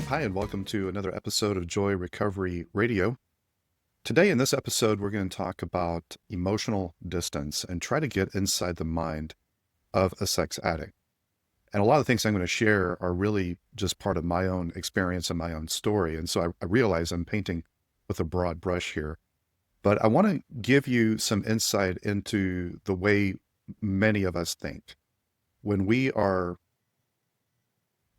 Hi, and welcome to another episode of Joy Recovery Radio. Today, in this episode, we're going to talk about emotional distance and try to get inside the mind of a sex addict. And a lot of things I'm going to share are really just part of my own experience and my own story. And so I realize I'm painting with a broad brush here, but I want to give you some insight into the way many of us think when we are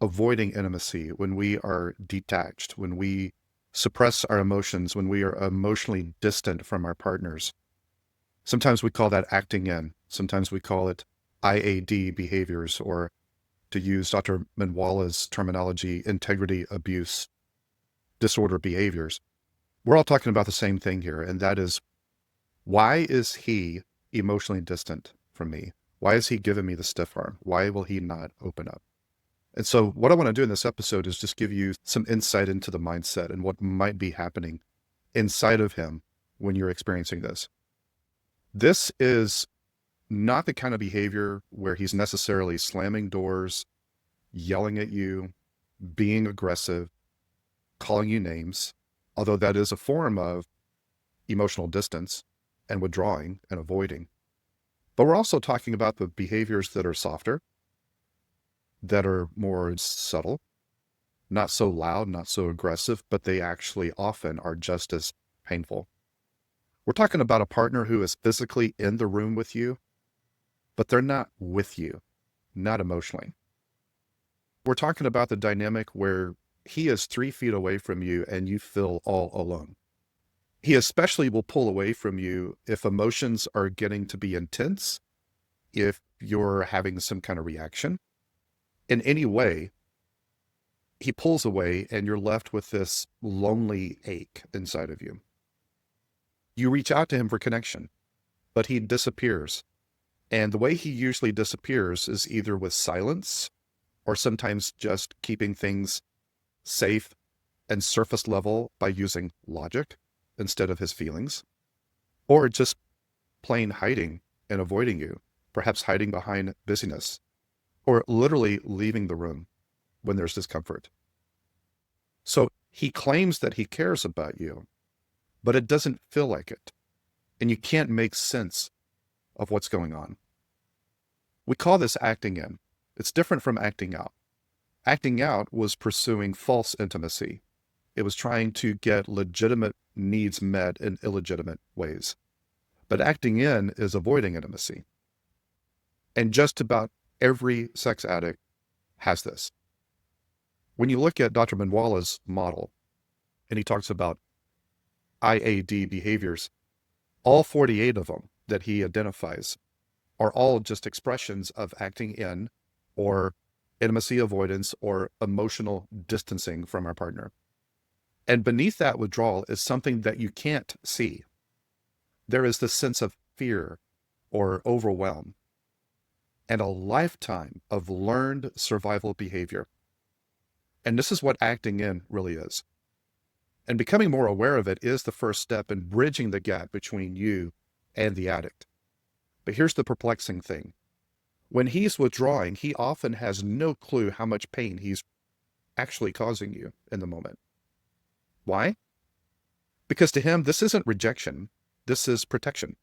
avoiding intimacy, when we are detached, when we suppress our emotions, when we are emotionally distant from our partners. Sometimes we call that acting in. Sometimes we call it IAD behaviors, or to use Dr. Minwalla's terminology, integrity abuse disorder behaviors. We're all talking about the same thing here, and that is, why is he emotionally distant from me? Why is he giving me the stiff arm? Why will he not open up? And so what I want to do in this episode is just give you some insight into the mindset and what might be happening inside of him when you're experiencing this. This is not the kind of behavior where he's necessarily slamming doors, yelling at you, being aggressive, calling you names, although that is a form of emotional distance and withdrawing and avoiding. But we're also talking about the behaviors that are softer, that are more subtle, not so loud, not so aggressive, but they actually often are just as painful. We're talking about a partner who is physically in the room with you, but they're not with you, not emotionally. We're talking about the dynamic where he is 3 feet away from you and you feel all alone. He especially will pull away from you if emotions are getting to be intense, if you're having some kind of reaction. In any way, he pulls away and you're left with this lonely ache inside of you. You reach out to him for connection, but he disappears. And the way he usually disappears is either with silence or sometimes just keeping things safe and surface level by using logic instead of his feelings, or just plain hiding and avoiding you, perhaps hiding behind busyness, or literally leaving the room when there's discomfort. So he claims that he cares about you, but it doesn't feel like it. And you can't make sense of what's going on. We call this acting in. It's different from acting out. Acting out was pursuing false intimacy. It was trying to get legitimate needs met in illegitimate ways. But acting in is avoiding intimacy. And just about every sex addict has this. When you look at Dr. Minwalla's model, and he talks about IAD behaviors, all 48 of them that he identifies are all just expressions of acting in or intimacy avoidance or emotional distancing from our partner. And beneath that withdrawal is something that you can't see. There is this sense of fear or overwhelm and a lifetime of learned survival behavior. And this is what acting in really is. And becoming more aware of it is the first step in bridging the gap between you and the addict. But here's the perplexing thing. When he's withdrawing, he often has no clue how much pain he's actually causing you in the moment. Why? Because to him, this isn't rejection. This is protection.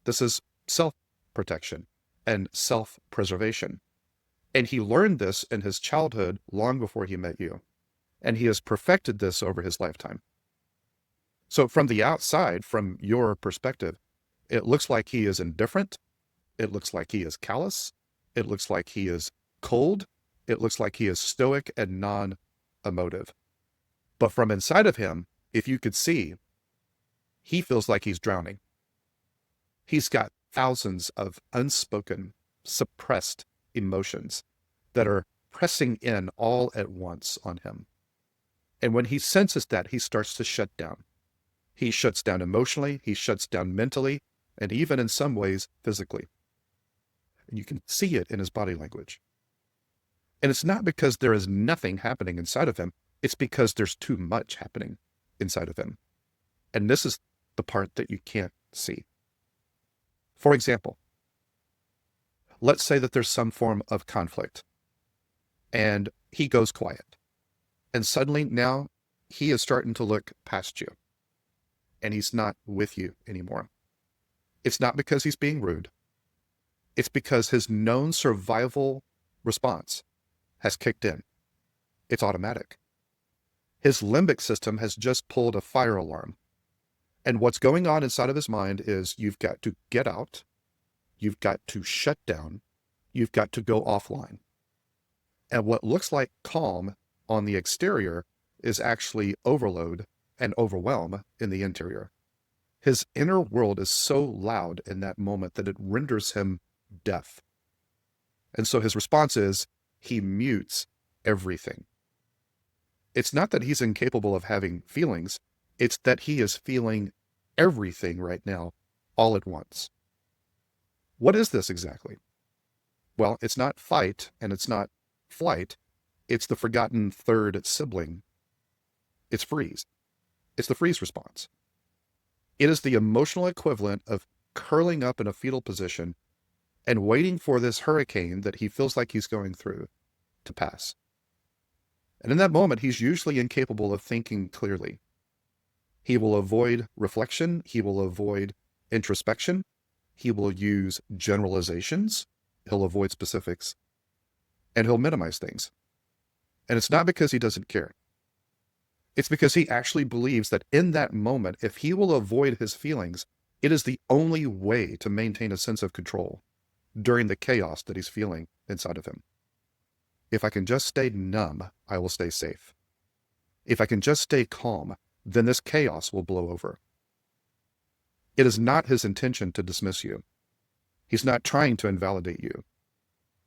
This is self-protection and self-preservation. And he learned this in his childhood long before he met you. And he has perfected this over his lifetime. So from the outside, from your perspective, it looks like he is indifferent. It looks like he is callous. It looks like he is cold. It looks like he is stoic and non-emotive. But from inside of him, if you could see, he feels like he's drowning. He's got thousands of unspoken, suppressed emotions that are pressing in all at once on him. And when he senses that, he starts to shut down. He shuts down emotionally, he shuts down mentally, and even in some ways, physically. And you can see it in his body language. And it's not because there is nothing happening inside of him, it's because there's too much happening inside of him. And this is the part that you can't see. For example, let's say that there's some form of conflict and he goes quiet. And suddenly now he is starting to look past you and he's not with you anymore. It's not because he's being rude. It's because his known survival response has kicked in. It's automatic. His limbic system has just pulled a fire alarm. And what's going on inside of his mind is you've got to get out. You've got to shut down. You've got to go offline. And what looks like calm on the exterior is actually overload and overwhelm in the interior. His inner world is so loud in that moment that it renders him deaf. And so his response is he mutes everything. It's not that he's incapable of having feelings. It's that he is feeling everything right now, all at once. What is this exactly? Well, it's not fight and it's not flight. It's the forgotten third sibling. It's freeze. It's the freeze response. It is the emotional equivalent of curling up in a fetal position and waiting for this hurricane that he feels like he's going through to pass. And in that moment, he's usually incapable of thinking clearly. He will avoid reflection. He will avoid introspection. He will use generalizations. He'll avoid specifics. And he'll minimize things. And it's not because he doesn't care. It's because he actually believes that in that moment, if he will avoid his feelings, it is the only way to maintain a sense of control during the chaos that he's feeling inside of him. If I can just stay numb, I will stay safe. If I can just stay calm, then this chaos will blow over. It is not his intention to dismiss you. He's not trying to invalidate you.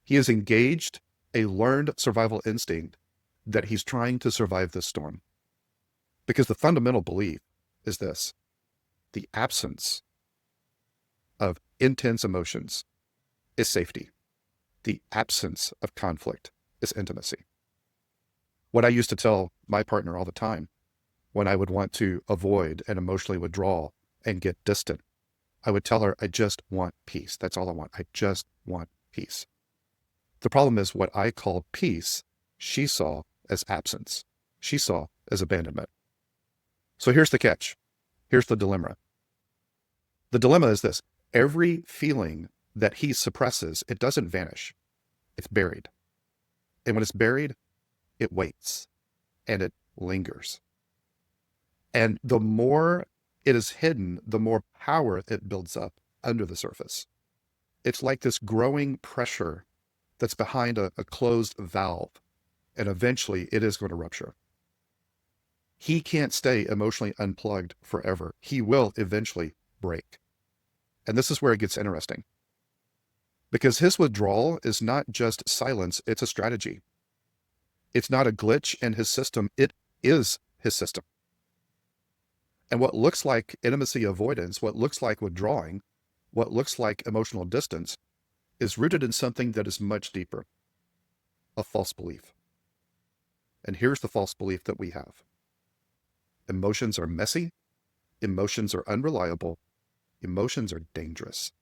He has engaged a learned survival instinct that he's trying to survive this storm. Because the fundamental belief is this: the absence of intense emotions is safety. The absence of conflict is intimacy. What I used to tell my partner all the time when I would want to avoid and emotionally withdraw and get distant, I would tell her, I just want peace. That's all I want. I just want peace. The problem is what I called peace, she saw as absence. She saw as abandonment. So here's the catch. Here's the dilemma. The dilemma is this: every feeling that he suppresses, it doesn't vanish. It's buried. And when it's buried, it waits and it lingers. And the more it is hidden, the more power it builds up under the surface. It's like this growing pressure that's behind a closed valve, and eventually it is going to rupture. He can't stay emotionally unplugged forever. He will eventually break. And this is where it gets interesting. Because his withdrawal is not just silence, it's a strategy. It's not a glitch in his system, it is his system. And what looks like intimacy avoidance, what looks like withdrawing, what looks like emotional distance, is rooted in something that is much deeper: a false belief. And here's the false belief that we have: emotions are messy, emotions are unreliable, emotions are dangerous.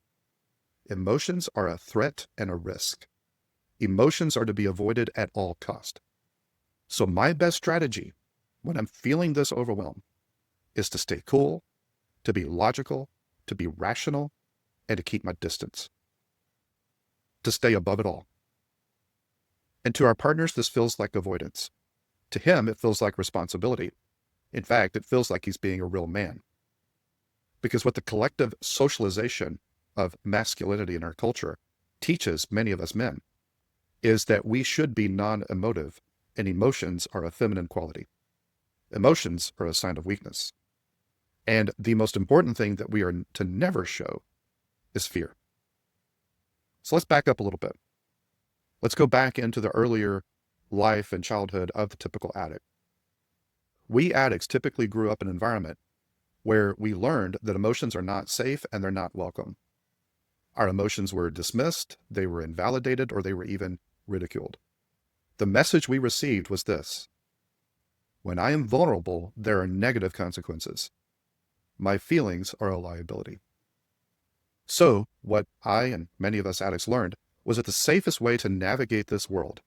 Emotions are a threat and a risk. Emotions are to be avoided at all cost. So my best strategy when I'm feeling this overwhelm is to stay cool, to be logical, to be rational, and to keep my distance. To stay above it all. And to our partners, this feels like avoidance. To him, it feels like responsibility. In fact, it feels like he's being a real man. Because what the collective socialization of masculinity in our culture teaches many of us men is that we should be non-emotive, and emotions are a feminine quality. Emotions are a sign of weakness. And the most important thing that we are to never show is fear. So let's back up a little bit. Let's go back into the earlier life and childhood of the typical addict. We addicts typically grew up in an environment where we learned that emotions are not safe and they're not welcome. Our emotions were dismissed, they were invalidated, or they were even ridiculed. The message we received was this: when I am vulnerable, there are negative consequences. My feelings are a liability. So what I and many of us addicts learned was that the safest way to navigate this world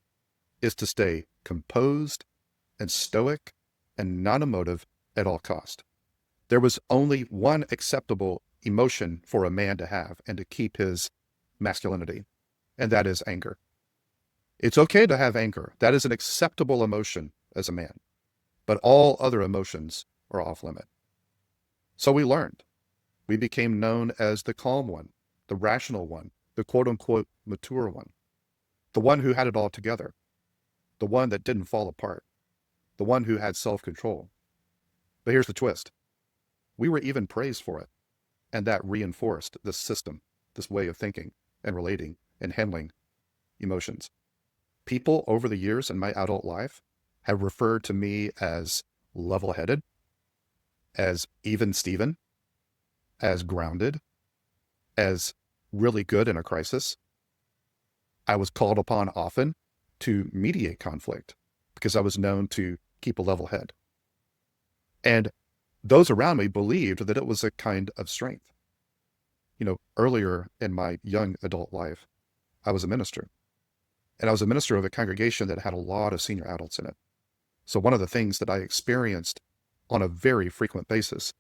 is to stay composed, and stoic and non-emotive at all cost. There was only one acceptable emotion for a man to have and to keep his masculinity, and that is anger. It's okay to have anger. That is an acceptable emotion as a man, but all other emotions are off limit. So we learned. We became known as the calm one, the rational one, the quote unquote mature one, the one who had it all together, the one that didn't fall apart, the one who had self-control. But here's the twist. We were even praised for it, and that reinforced this system, this way of thinking and relating and handling emotions. People over the years in my adult life have referred to me as level-headed, as even Steven, as grounded, as really good in a crisis. I was called upon often to mediate conflict because I was known to keep a level head. And those around me believed that it was a kind of strength. Earlier in my young adult life, I was a minister. And I was a minister of a congregation that had a lot of senior adults in it. So one of the things that I experienced on a very frequent basis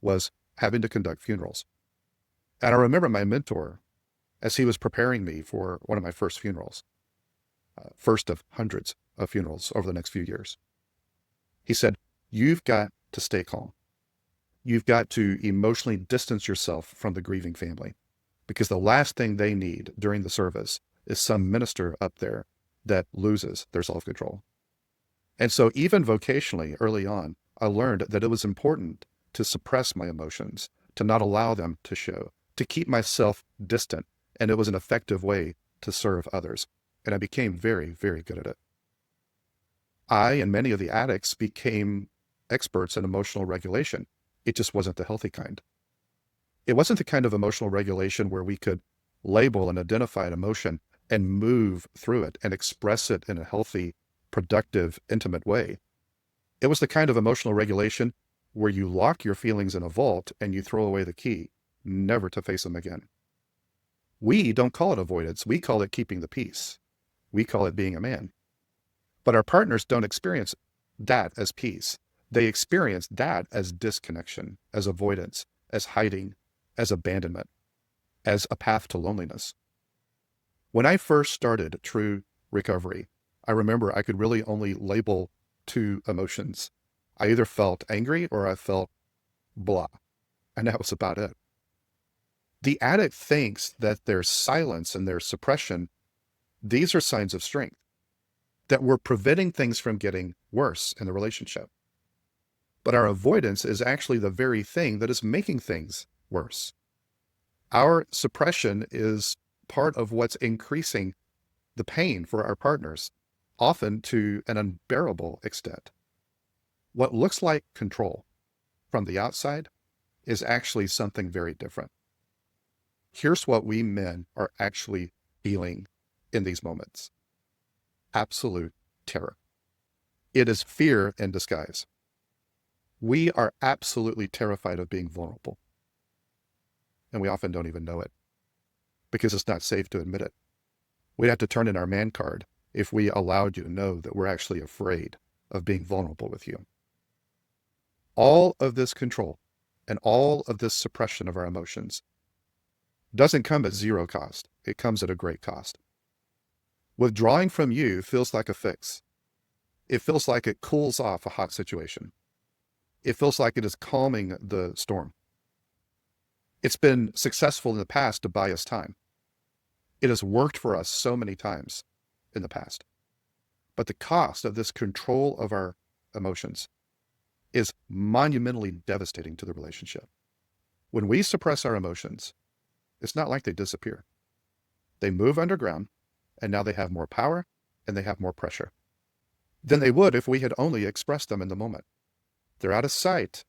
was having to conduct funerals. And I remember my mentor, as he was preparing me for one of my first funerals, first of hundreds of funerals over the next few years, he said, "You've got to stay calm. You've got to emotionally distance yourself from the grieving family, because the last thing they need during the service is some minister up there that loses their self-control." And so even vocationally early on, I learned that it was important to suppress my emotions, to not allow them to show, to keep myself distant. And it was an effective way to serve others. And I became very, very good at it. I and many of the addicts became experts in emotional regulation. It just wasn't the healthy kind. It wasn't the kind of emotional regulation where we could label and identify an emotion and move through it and express it in a healthy, productive, intimate way. It was the kind of emotional regulation where you lock your feelings in a vault and you throw away the key, never to face them again. We don't call it avoidance. We call it keeping the peace. We call it being a man. But our partners don't experience that as peace. They experience that as disconnection, as avoidance, as hiding, as abandonment, as a path to loneliness. When I first started true recovery, I remember I could really only label two emotions. I either felt angry or I felt blah, and that was about it. The addict thinks that their silence and their suppression, these are signs of strength, that we're preventing things from getting worse in the relationship. But our avoidance is actually the very thing that is making things worse. Our suppression is part of what's increasing the pain for our partners, often to an unbearable extent. What looks like control from the outside is actually something very different. Here's what we men are actually feeling in these moments. Absolute terror. It is fear in disguise. We are absolutely terrified of being vulnerable. And we often don't even know it because it's not safe to admit it. We'd have to turn in our man card if we allowed you to know that we're actually afraid of being vulnerable with you. All of this control and all of this suppression of our emotions doesn't come at zero cost. It comes at a great cost. Withdrawing from you feels like a fix. It feels like it cools off a hot situation. It feels like it is calming the storm. It's been successful in the past to buy us time. It has worked for us so many times in the past. But the cost of this control of our emotions is monumentally devastating to the relationship. When we suppress our emotions, it's not like they disappear. They move underground, and now they have more power and they have more pressure than they would if we had only expressed them in the moment. They're out of sight,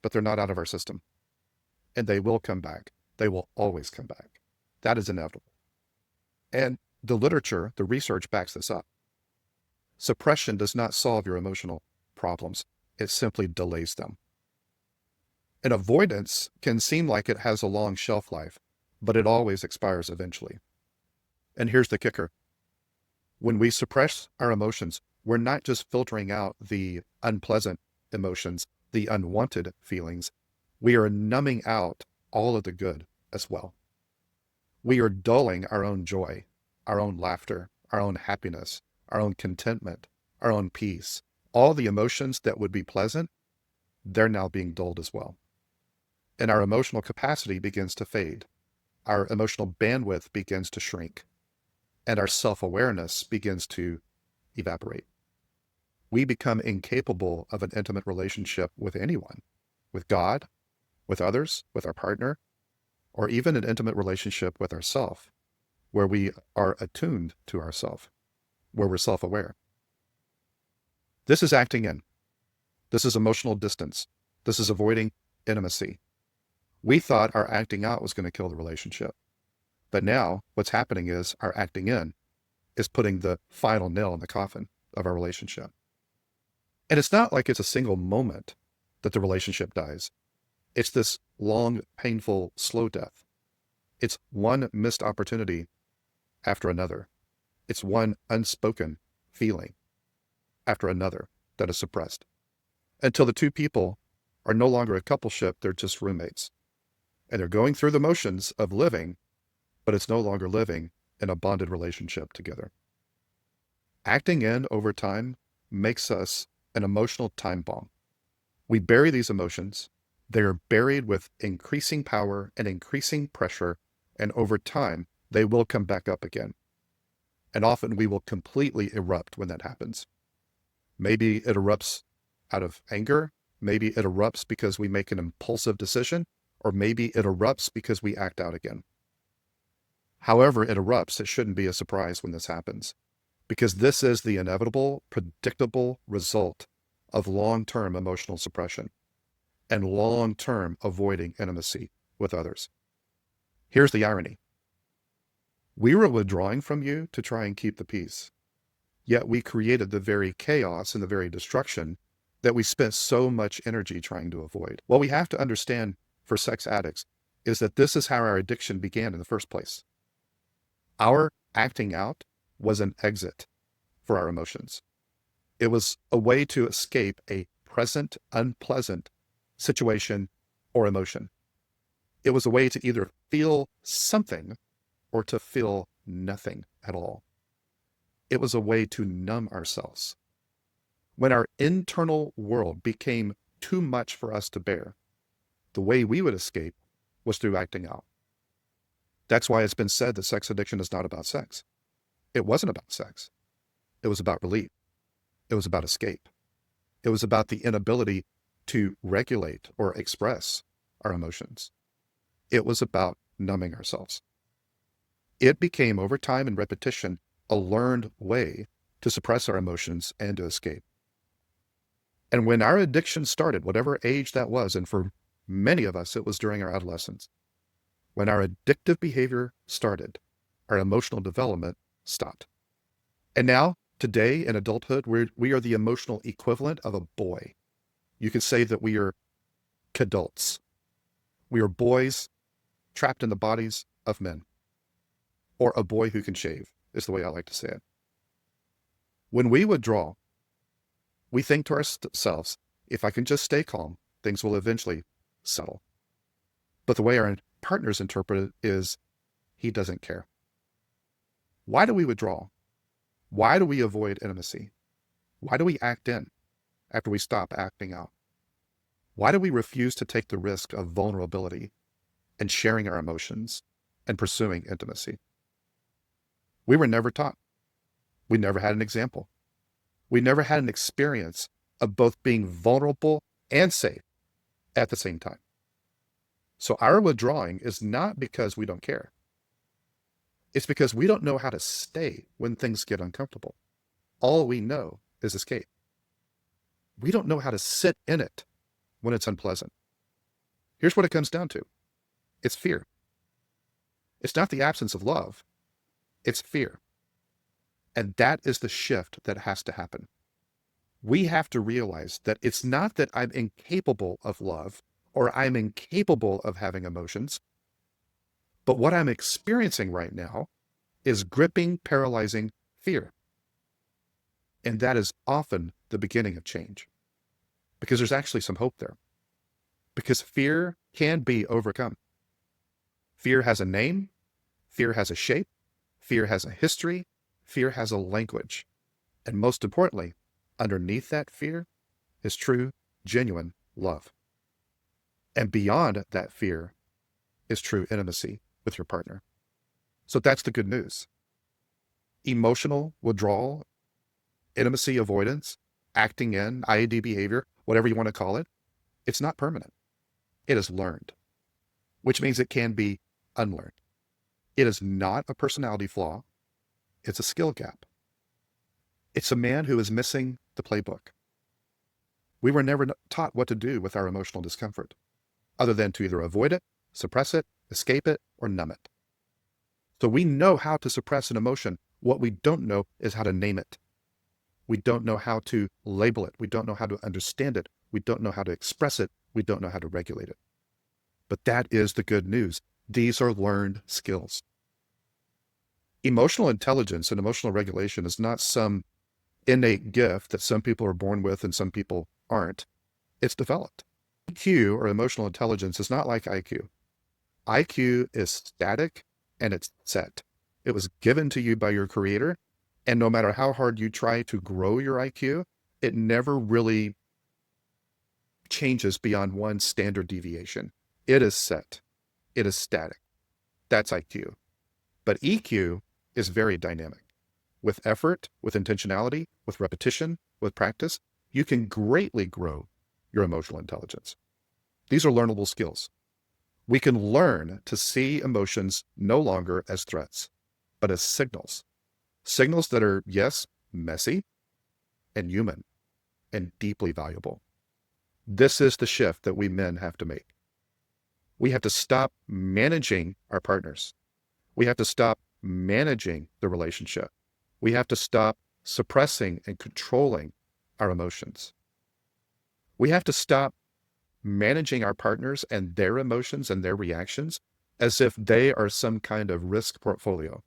but they're not out of our system. And they will come back. They will always come back. That is inevitable. And the literature, the research backs this up. Suppression does not solve your emotional problems. It simply delays them. And avoidance can seem like it has a long shelf life, but it always expires eventually. And here's the kicker. When we suppress our emotions, we're not just filtering out the unpleasant emotions, the unwanted feelings. We are numbing out all of the good as well. We are dulling our own joy, our own laughter, our own happiness, our own contentment, our own peace. All the emotions that would be pleasant, they're now being dulled as well. And our emotional capacity begins to fade. Our emotional bandwidth begins to shrink. And our self-awareness begins to evaporate. We become incapable of an intimate relationship with anyone, with God, with others, with our partner, or even an intimate relationship with ourself, where we are attuned to ourself, where we're self-aware. This is acting in. This is emotional distance. This is avoiding intimacy. We thought our acting out was going to kill the relationship. But now what's happening is our acting in is putting the final nail in the coffin of our relationship. And it's not like it's a single moment that the relationship dies. It's this long, painful, slow death. It's one missed opportunity after another. It's one unspoken feeling after another that is suppressed, until the two people are no longer a coupleship, they're just roommates. And they're going through the motions of living, but it's no longer living in a bonded relationship together. Acting in over time makes us an emotional time bomb. We bury these emotions. They are buried with increasing power and increasing pressure, and over time, they will come back up again. And often we will completely erupt when that happens. Maybe it erupts out of anger. Maybe it erupts because we make an impulsive decision, or maybe it erupts because we act out again. However it erupts, it shouldn't be a surprise when this happens, because this is the inevitable, predictable result of long-term emotional suppression and long-term avoiding intimacy with others. Here's the irony. We were withdrawing from you to try and keep the peace, yet we created the very chaos and the very destruction that we spent so much energy trying to avoid. What we have to understand for sex addicts is that this is how our addiction began in the first place. Our acting out was an exit for our emotions. It was a way to escape a present, unpleasant situation or emotion. It was a way to either feel something or to feel nothing at all. It was a way to numb ourselves. When our internal world became too much for us to bear, the way we would escape was through acting out. That's why it's been said that sex addiction is not about sex. It wasn't about sex. It was about relief. It was about escape. It was about the inability to regulate or express our emotions. It was about numbing ourselves. It became, over time and repetition, a learned way to suppress our emotions and to escape. And when our addiction started, whatever age that was, and for many of us, it was during our adolescence, when our addictive behavior started, our emotional development stopped. And now, today in adulthood, we are the emotional equivalent of a boy. You could say that we are kidults. We are boys trapped in the bodies of men. Or a boy who can shave, is the way I like to say it. When we withdraw, we think to ourselves, if I can just stay calm, things will eventually settle. But the way our partners interpret it is, he doesn't care. Why do we withdraw? Why do we avoid intimacy? Why do we act in after we stop acting out? Why do we refuse to take the risk of vulnerability and sharing our emotions and pursuing intimacy? We were never taught. We never had an example. We never had an experience of both being vulnerable and safe at the same time. So our withdrawing is not because we don't care. It's because we don't know how to stay when things get uncomfortable. All we know is escape. We don't know how to sit in it when it's unpleasant. Here's what it comes down to. It's fear. It's not the absence of love. It's fear. And that is the shift that has to happen. We have to realize that it's not that I'm incapable of love or I'm incapable of having emotions, but what I'm experiencing right now is gripping, paralyzing fear. And that is often the beginning of change, because there's actually some hope there. Because fear can be overcome. Fear has a name, fear has a shape, fear has a history, fear has a language. And most importantly, underneath that fear is true, genuine love. And beyond that fear is true intimacy with your partner. So that's the good news. Emotional withdrawal, intimacy avoidance, acting in, IAD behavior, whatever you want to call it, it's not permanent. It is learned, which means it can be unlearned. It is not a personality flaw. It's a skill gap. It's a man who is missing the playbook. We were never taught what to do with our emotional discomfort, other than to either avoid it, suppress it, escape it, or numb it. So we know how to suppress an emotion. What we don't know is how to name it. We don't know how to label it. We don't know how to understand it. We don't know how to express it. We don't know how to regulate it. But that is the good news. These are learned skills. Emotional intelligence and emotional regulation is not some innate gift that some people are born with and some people aren't. It's developed. EQ, or emotional intelligence, is not like IQ. IQ is static and it's set. It was given to you by your creator, and no matter how hard you try to grow your IQ, it never really changes beyond one standard deviation. It is set. It is static. That's IQ. But EQ is very dynamic. With effort, with intentionality, with repetition, with practice, you can greatly grow your emotional intelligence. These are learnable skills. We can learn to see emotions no longer as threats, but as signals. Signals that are, yes, messy and human and deeply valuable. This is the shift that we men have to make. We have to stop managing our partners. We have to stop managing the relationship. We have to stop suppressing and controlling our emotions. We have to stop managing our partners and their emotions and their reactions as if they are some kind of risk portfolio,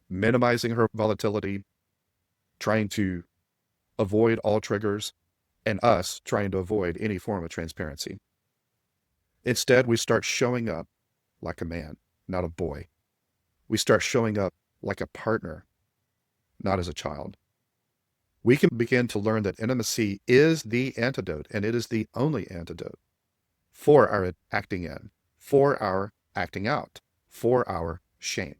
minimizing her volatility, trying to avoid all triggers, and us trying to avoid any form of transparency. Instead, we start showing up like a man, not a boy. We start showing up like a partner, not as a child. We can begin to learn that intimacy is the antidote, and it is the only antidote for our acting in, for our acting out, for our shame.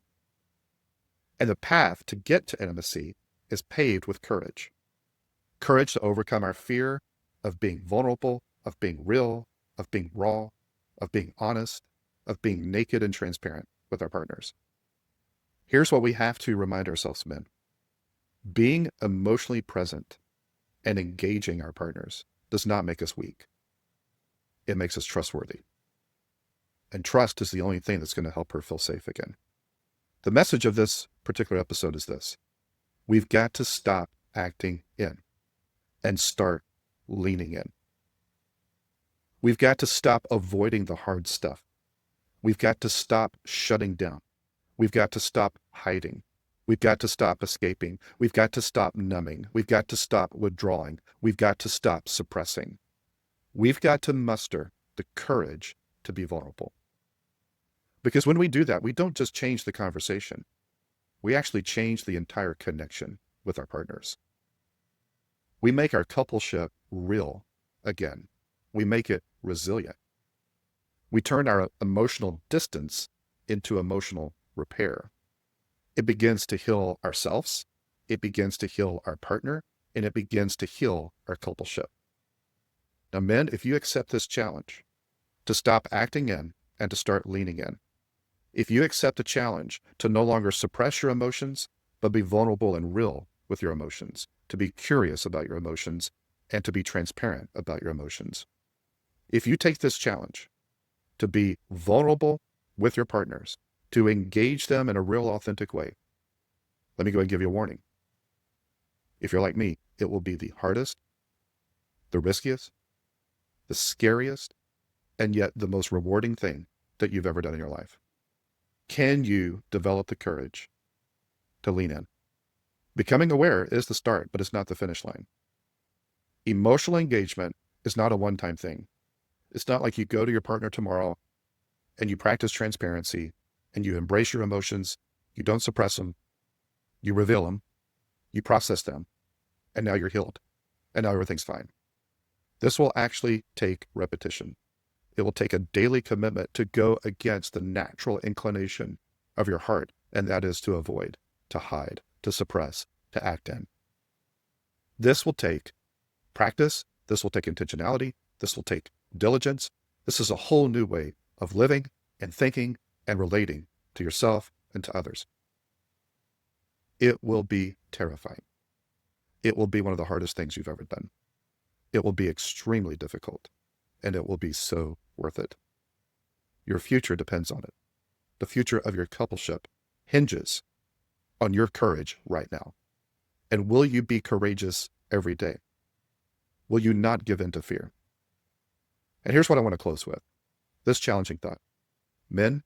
And the path to get to intimacy is paved with courage. Courage to overcome our fear of being vulnerable, of being real, of being raw, of being honest, of being naked and transparent with our partners. Here's what we have to remind ourselves, men. Being emotionally present and engaging our partners does not make us weak. It makes us trustworthy. And trust is the only thing that's going to help her feel safe again. The message of this particular episode is this. We've got to stop acting in and start leaning in. We've got to stop avoiding the hard stuff. We've got to stop shutting down. We've got to stop hiding. We've got to stop escaping. We've got to stop numbing. We've got to stop withdrawing. We've got to stop suppressing. We've got to muster the courage to be vulnerable. Because when we do that, we don't just change the conversation. We actually change the entire connection with our partners. We make our coupleship real again. We make it resilient. We turn our emotional distance into emotional repair. It begins to heal ourselves, it begins to heal our partner, and it begins to heal our coupleship. Now, men, if you accept this challenge to stop acting in and to start leaning in, if you accept the challenge to no longer suppress your emotions, but be vulnerable and real with your emotions, to be curious about your emotions, and to be transparent about your emotions. If you take this challenge to be vulnerable with your partners, to engage them in a real, authentic way, let me go and give you a warning. If you're like me, it will be the hardest, the riskiest, the scariest, and yet the most rewarding thing that you've ever done in your life. Can you develop the courage to lean in? Becoming aware is the start, but it's not the finish line. Emotional engagement is not a one-time thing. It's not like you go to your partner tomorrow and you practice transparency and you embrace your emotions. You don't suppress them. You reveal them. You process them. And now you're healed. And now everything's fine. This will actually take repetition. It will take a daily commitment to go against the natural inclination of your heart, and that is to avoid, to hide, to suppress, to act in. This will take practice. This will take intentionality. This will take diligence. This is a whole new way of living and thinking and relating to yourself and to others. It will be terrifying. It will be one of the hardest things you've ever done. It will be extremely difficult, and it will be so worth it. Your future depends on it. The future of your coupleship hinges on your courage right now. And will you be courageous every day? Will you not give in to fear? And here's what I want to close with. This challenging thought. Men,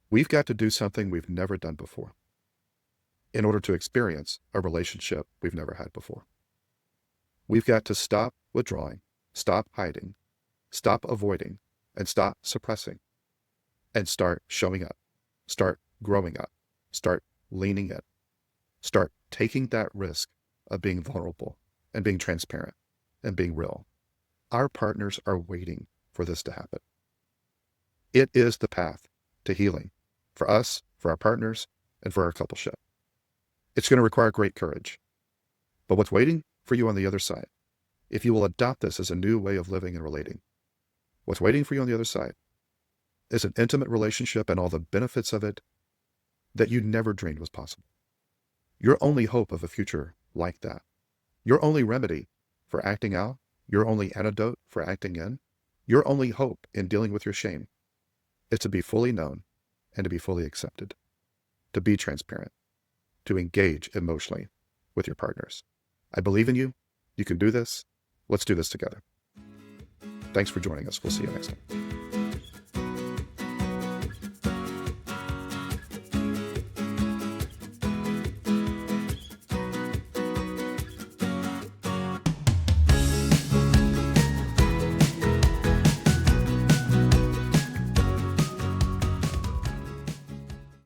we've got to do something we've never done before in order to experience a relationship we've never had before. We've got to stop withdrawing, stop hiding, stop avoiding, and stop suppressing, and start showing up, start growing up, start leaning in, start taking that risk of being vulnerable and being transparent and being real. Our partners are waiting for this to happen. It is the path to healing for us, for our partners, and for our coupleship. It's going to require great courage. But what's waiting for you on the other side, if you will adopt this as a new way of living and relating, what's waiting for you on the other side is an intimate relationship and all the benefits of it that you never dreamed was possible. Your only hope of a future like that, your only remedy for acting out, your only antidote for acting in, your only hope in dealing with your shame is to be fully known and to be fully accepted, to be transparent, to engage emotionally with your partners. I believe in you. You can do this. Let's do this together. Thanks for joining us. We'll see you next time.